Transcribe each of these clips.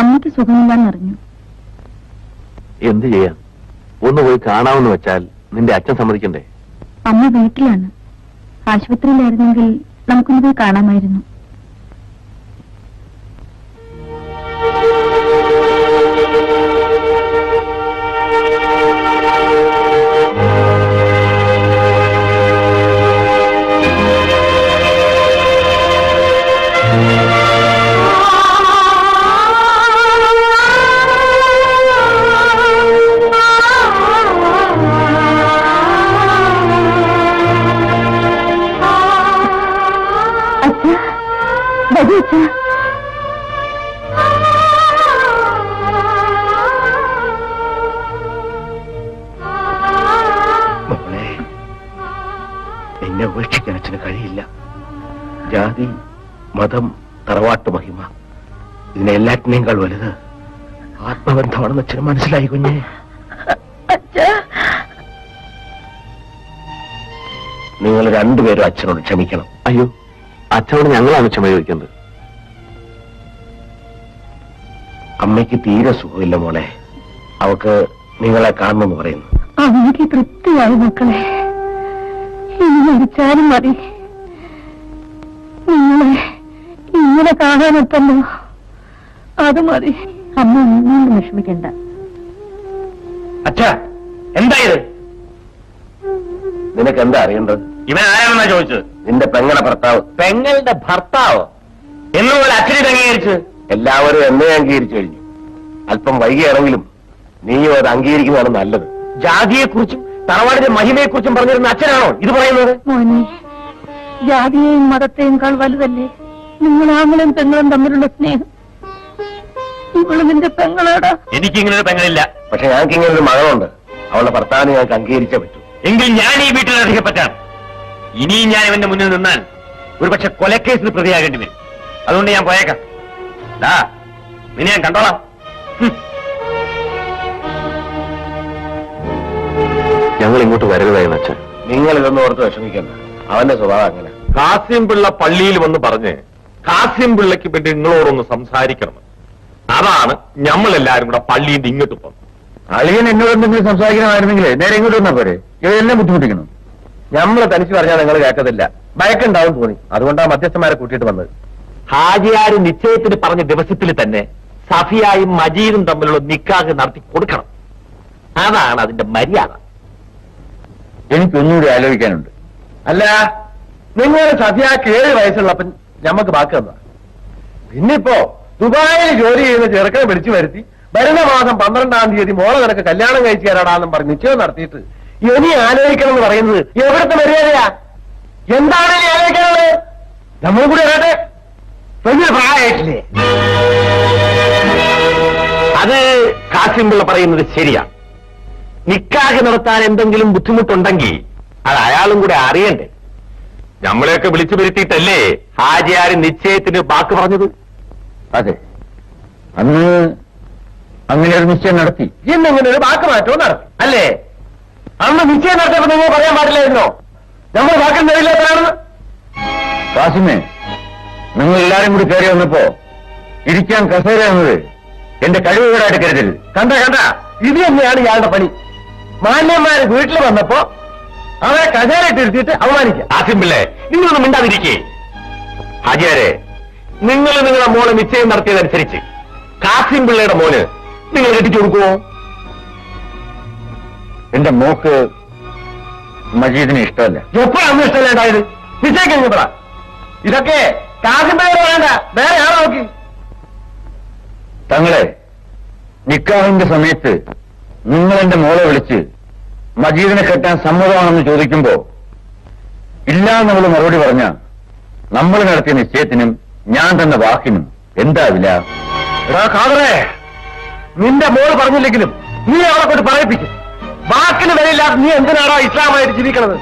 അമ്മയ്ക്ക് സുഖമില്ലാന്നറിഞ്ഞു. എന്ത് ചെയ്യാം? ഒന്ന് പോയി കാണാമെന്ന് വെച്ചാൽ നിന്റെ അച്ഛൻ സമ്മതിക്കണ്ടേ? അമ്മ വീട്ടിലാണ്. ആശുപത്രിയിലായിരുന്നെങ്കിൽ നമുക്കൊന്ന് പോയി കാണാമായിരുന്നു. മോളെ, എന്നെ ഉപേക്ഷിക്കാൻ അച്ഛന് കഴിയില്ല. ജാതി, മതം, തറവാട്ട് മഹിമ, ഇതിനെല്ലാറ്റിനേക്കാൾ വലുത് ആത്മബന്ധമാണെന്ന് അച്ഛന് മനസ്സിലായി കുഞ്ഞെ. നിങ്ങൾ രണ്ടുപേരും അച്ഛനോട് ക്ഷമിക്കണം. അയ്യോ, അച്ഛനോട് ഞങ്ങളാണ് ക്ഷമ ചോദിക്കുന്നത്. അമ്മയ്ക്ക് തീരെ സുഖമില്ല മോളെ. അവക്ക് നിങ്ങളെ കാണണമെന്ന് പറയുന്നു. അമ്മയ്ക്ക് തൃപ്തിയായി മക്കളെ. ഇനി മരിച്ചാലും മതി. നിങ്ങളെ ഇങ്ങനെ കാണാനെത്തല്ലോ, അത് മതി. അമ്മ ഒന്നും വിഷമിക്കണ്ട. അച്ഛാ, എന്തായത്? നിനക്ക് എന്താ അറിയേണ്ടത്? ഇവൻ ആരാണെന്നാ ചോദിച്ചത്? നിന്റെ പെങ്ങളുടെ ഭർത്താവ്. പെങ്ങളുടെ ഭർത്താവ് എന്നുപോലെ അച്ഛനെ അംഗീകരിച്ച്? എല്ലാവരും എന്നെ അംഗീകരിച്ചു കഴിഞ്ഞു. അല്പം വൈകിയാണെങ്കിലും നീയും അത് അംഗീകരിക്കുന്നതാണ് നല്ലത്. ജാതിയെക്കുറിച്ചും തറവാടിന്റെ മഹിമയെക്കുറിച്ചും പറഞ്ഞിരുന്ന അച്ഛനാണോ ഇത് പറയുന്നത്? മോനെ, ജാതിയെയും മതത്തെയും വലുതല്ലേ നിങ്ങളാങ്ങളും പെങ്ങളും തമ്മിലുള്ള സ്നേഹം? ഇവള് നിന്റെ പെങ്ങളാടാ. എനിക്കിങ്ങനെ ഒരു പെങ്ങളില്ല. പക്ഷെ ഞങ്ങൾക്ക് ഇങ്ങനെ ഒരു മകളുണ്ട്. അവളുടെ ഭർത്താവിനെ ഞങ്ങൾക്ക് അംഗീകരിച്ചേ പറ്റൂ. എങ്കിൽ ഞാൻ ഈ വീട്ടിൽ അധികപ്പറ്റാണ്. ഇനിയും ഞാൻ ഇവന്റെ മുന്നിൽ നിന്നാൽ ഒരുപക്ഷെ കൊലക്കേസിന് പ്രതിയാകേണ്ടി വരും. അതുകൊണ്ട് ഞാൻ പോയേക്കാം. നിന്നെ ഞാൻ കണ്ടോളാം. ഞങ്ങൾ ഇങ്ങോട്ട് വരരുതായിരുന്നു അച്ഛൻ. നിങ്ങൾ ഇതൊന്നും ഓർത്ത് വിഷമിക്കണ്ട. അവന്റെ സ്വഭാവം അങ്ങനെ. കാസിം പിള്ള പള്ളിയിൽ വന്ന് പറഞ്ഞ് കാസിം പിള്ളയ്ക്ക് വേണ്ടി നിങ്ങളോടൊന്ന് സംസാരിക്കണം. അതാണ് നമ്മളെല്ലാരും കൂടെ പള്ളിയിൽ ഇങ്ങോട്ട് പോകുന്നത്. അളിയൻ എന്നോട് എന്തെങ്കിലും സംസാരിക്കണമായിരുന്നെങ്കിൽ നേരെ ഇങ്ങോട്ട് വന്നാ പോരെ. എന്നെ ബുദ്ധിമുട്ടിക്കണം. നമ്മളെ തനിച്ച് പറഞ്ഞാൽ നിങ്ങൾ കേട്ടതില്ല. ഭയക്കുണ്ടാവും തോന്നി. അതുകൊണ്ടാണ് മധ്യസ്ഥന്മാരെ കൂട്ടിയിട്ട് വന്നത്. ഹാജിയാര് നിശ്ചയത്തിന് പറഞ്ഞ ദിവസത്തിൽ തന്നെ സഫിയായും മജീദും തമ്മിലുള്ള നിക്കാഹ് നടത്തി കൊടുക്കണം. അതാണ് അതിന്റെ മര്യാദ. എനിക്കൊന്നുകൂടി ആലോചിക്കാനുണ്ട്. അല്ല, നിങ്ങളുടെ സഫിയാക്ക് 7 വയസ്സുള്ളപ്പൻ ഞമ്മക്ക് ബാക്കി തന്ന. പിന്നിപ്പോ ദുബായിൽ ജോലി ചെയ്യുന്ന ചെറുക്കനെ വിളിച്ചു വരുത്തി വരുന്ന മാസം 12-ാം തീയതി മോളെ നിനക്ക് കല്യാണം കഴിച്ചു തരാടാന്നും പറഞ്ഞ് നിശ്ചയം നടത്തിയിട്ട് ഇനി ആലോചിക്കണം എന്ന് പറയുന്നത് എവിടുത്തെ മര്യാദയാ? എന്താണ് ഇനി ആലോചിക്കാനുള്ളത്? നമ്മളും കൂടി അറിയട്ടെ. വലിയ പ്രായമായിട്ടില്ലേ? അത് കാസിം പിള്ള പറയുന്നത് ശരിയാണ്. നിക്കാഹ് നടത്താൻ എന്തെങ്കിലും ബുദ്ധിമുട്ടുണ്ടെങ്കിൽ അത് അയാളും കൂടെ അറിയണ്ടേ? നമ്മളെയൊക്കെ വിളിച്ചു വരുത്തിയിട്ടല്ലേ ഹാജിയാര് നിശ്ചയത്തിന് വാക്ക് പറഞ്ഞത്? അതെ, അന്ന് അങ്ങനെ ഒരു നിശ്ചയം നടത്തി. ഇന്നിങ്ങനെ ഒരു വാക്ക് മാറ്റവും നടത്തി അല്ലേ? അന്ന് നിശ്ചയം നടത്തിയപ്പോ നിങ്ങൾ പറയാൻ പാടില്ലായിരുന്നോ നമ്മൾ വാക്കിൽ നിലയില്ലാത്തതാണെന്ന്? കാസിമേ, നിങ്ങൾ എല്ലാരും കൂടി കയറി വന്നപ്പോ ഇരിക്കാൻ കസേര എന്നത് എന്റെ കഴിവുകളായിട്ട് കരുതരുത്. കണ്ട ഇത് തന്നെയാണ് ഇയാളുടെ പണി. മാന്യന്മാര് വീട്ടിൽ വന്നപ്പോ അവരെ കസേരയിട്ട് ഇരുത്തിയിട്ട് അവമാനിക്കുക. കാസിം പിള്ളേ, നിങ്ങളൊന്നും മിണ്ടാതിരിക്കേ. ഹാജിയാരെ, നിങ്ങൾ നിങ്ങളുടെ മോളെ നിശ്ചയം നടത്തിയതനുസരിച്ച് കാസിം പിള്ളയുടെ മോന് നിങ്ങൾ കെട്ടിച്ചു കൊടുക്കുമോ? എന്റെ മോക്ക് മജീദിനെ ഇഷ്ടമല്ല. എപ്പോഴാണ് ഇഷ്ടമല്ലേണ്ടായത്? നിശ്ചയിക്കാൻ പറ. ഇതൊക്കെ കാസിം പിള്ളയുടെ വേണ്ട, വേറെ ആളെ നോക്കി. തങ്ങളെ, നിക്കാഹിന്റെ സമയത്ത് നിങ്ങൾ എന്റെ മോളെ വിളിച്ച് മജീദിനെ കെട്ടാൻ സമ്മതമാണെന്ന് ചോദിക്കുമ്പോ ഇല്ല എന്നുള്ള മറുപടി പറഞ്ഞ നമ്മൾ നടത്തിയ നിശ്ചയത്തിനും ഞാൻ തന്ന വാക്കിനും എന്താ വില? ഖാദറേ, നിന്റെ മോള് പറഞ്ഞില്ലെങ്കിലും നീ അവളെ കൊണ്ട് പറയിപ്പിക്കും. വാക്കിന് വിലയില്ലാതെ നീ എന്തിനാണോ ഇസ്ലാമായിട്ട് ജീവിക്കണത്?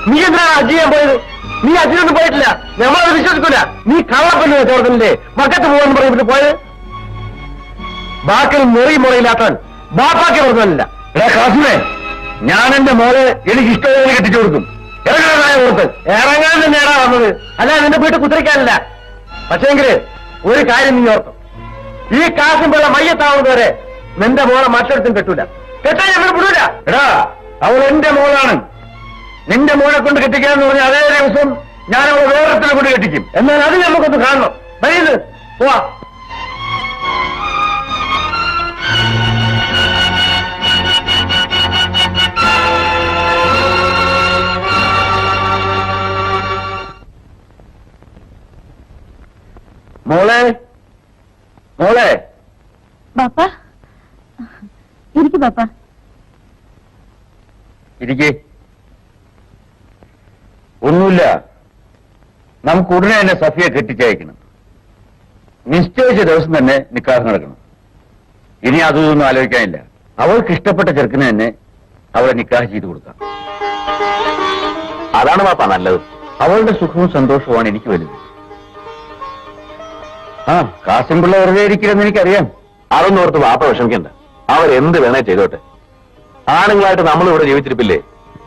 നീ എന്തിനാണ് ഹജ്ജ് ചെയ്യാൻ പോയത്? നീ ഹജ്ജിനൊന്നും പോയിട്ടില്ല. നമ്മളത് വിശ്വസിക്കൂല. നീ കള്ളപ്പല്ലേ ചോർന്നില്ലേ മക്കത്ത് പോകാന്ന് പറഞ്ഞിട്ട് പോയത്? വാക്കിന് മുറിയില്ലാത്തവൻ ബാപ്പാക്കി പറഞ്ഞല്ല. കാസിമേ, ഞാൻ എന്റെ മോളെ എനിക്ക് ഇഷ്ടമായി കെട്ടിച്ചു കൊടുക്കും. ഇറങ്ങാനായ ഓർത്ത് ഇറങ്ങാൻ തന്നെയാണ് വന്നത്, അല്ല നിന്റെ വീട്ടിൽ കുത്തിരിക്കാനല്ല. പക്ഷേങ്കില് ഒരു കാര്യം നീ ഓർക്കും, ഈ കാശിമ്പുള്ള മയ്യത്താവുന്നത് വരെ നിന്റെ മോളെ മറ്റൊരുത്തും കെട്ടൂല. കെട്ടാൻ ഞങ്ങൾ വിടൂല. എടാ, അവൾ എന്റെ മോളാണ്. നിന്റെ മോളെ കൊണ്ട് കെട്ടിക്കാന്ന് പറഞ്ഞ അതേ ദിവസം ഞാൻ അവളെ വേറൊരുത്തിനെ കൊണ്ട് കെട്ടിക്കും. എന്നാൽ അത് നമുക്കൊന്ന് കാണണം. വൈകിട്ട് പോവാ. മോളെ, മോളെ. ബാപ്പ, ഇരിക്കു ബാപ്പ. ഇരിക്കേ. ഒന്നുമില്ല, നമുക്ക് ഉടനെ തന്നെ സഫിയെ കെട്ടിച്ചയക്കണം. നിശ്ചയിച്ച ദിവസം തന്നെ നിക്കാഹ് നടക്കണം. ഇനി അതൊന്നും ആലോചിക്കാനില്ല. അവൾക്ക് ഇഷ്ടപ്പെട്ട ചെറുക്കിന് തന്നെ അവളെ നിക്കാഹ് ചെയ്തു കൊടുക്കാം. അതാണ് പാപ്പ നല്ലത്. അവളുടെ സുഖവും സന്തോഷവുമാണ് എനിക്ക് വലുത്. ആ, കാസിംപിള്ള വെറുതെ ഇരിക്കില്ലെന്ന് എനിക്കറിയാം. അതൊന്നും ഓർത്ത് വാപ്പ വിഷമിക്കണ്ട. അവരെന്ത് വേണേ ചെയ്തോട്ടെ. ആണുങ്ങളായിട്ട് നമ്മൾ ഇവിടെ ജീവിച്ചിരിപ്പില്ലേ?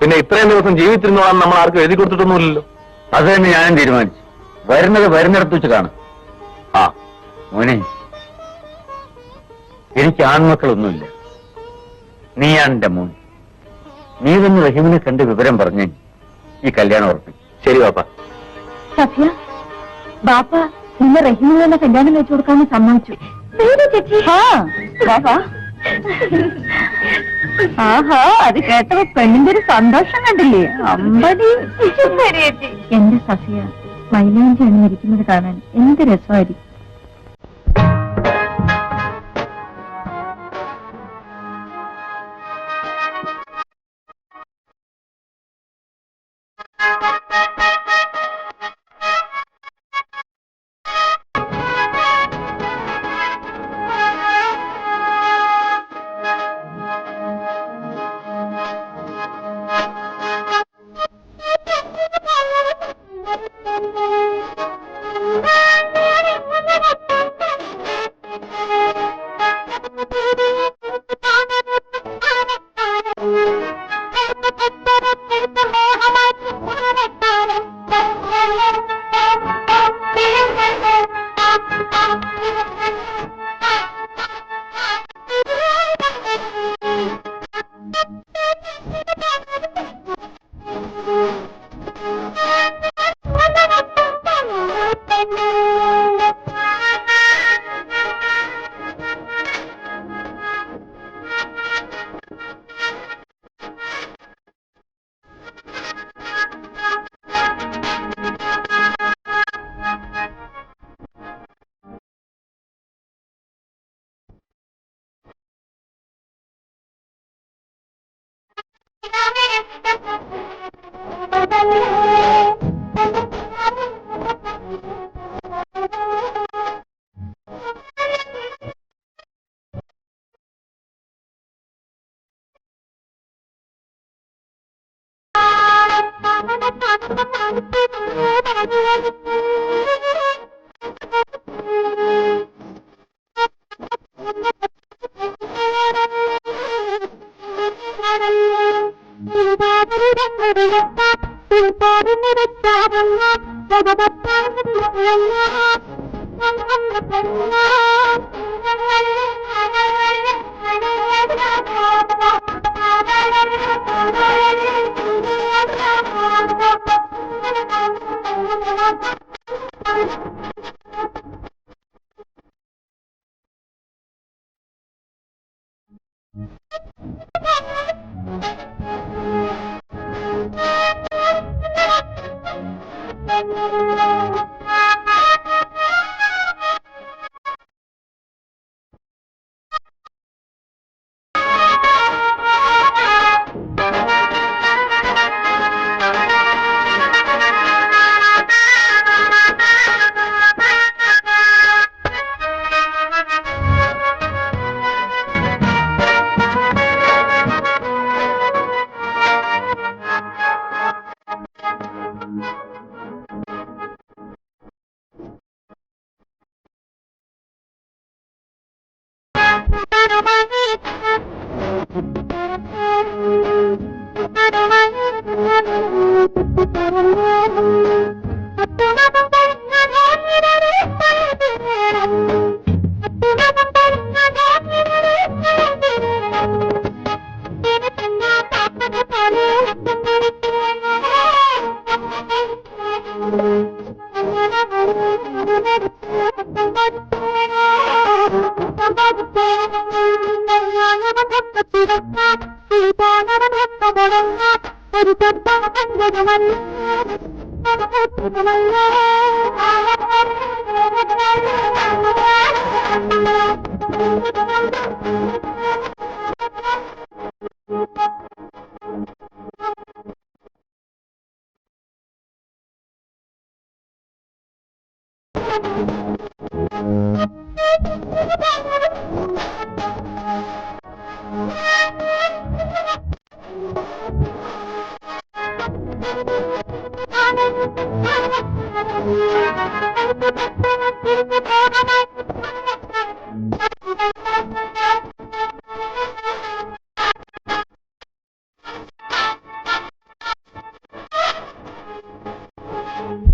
പിന്നെ ഇത്രയും ദിവസം ജീവിച്ചിരുന്നോളാം നമ്മൾ ആർക്കും എഴുതി കൊടുത്തിട്ടൊന്നുമില്ലല്ലോ. അത് തന്നെ ഞാനും തീരുമാനിച്ചു. വരുന്നത് വരുന്നിടത്ത് വെച്ച് കാണും. ആ മോനെ, എനിക്ക് ആൺമക്കളൊന്നുമില്ല. നീയാണ് എന്റെ മോൻ. നീ തന്നെ റഹീമിനെ കണ്ട് വിവരം പറഞ്ഞേ ഈ കല്യാണം ഉറപ്പിക്കും. ശരി പാപ്പ. സഫിയ, ബാപ്പ നിന്നെ റഹീമിന് തന്നെ കല്യാണം കഴിച്ചു കൊടുക്കാമെന്ന് സമ്മതിച്ചു. ആഹാ, അത് കേട്ടപ്പോ പെണ്ണിന്റെ ഒരു സന്തോഷം കണ്ടില്ലേ? അമ്പടി. എന്റെ സഫിയ മൈലാഞ്ചി അണിഞ്ഞിരിക്കുന്നത് കാണാൻ എന്ത് രസമായിരിക്കും.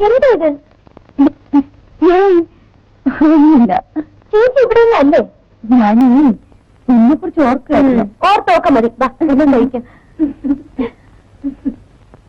എന്താ ഇത്? ഒന്നുമില്ല. ചേച്ചി ഇവിടെ അല്ലേ? ഞാൻ നിന്നെ കുറിച്ച് ഓർക്കുക. ഓർത്തോക്കം മതി. കഴിക്കാം.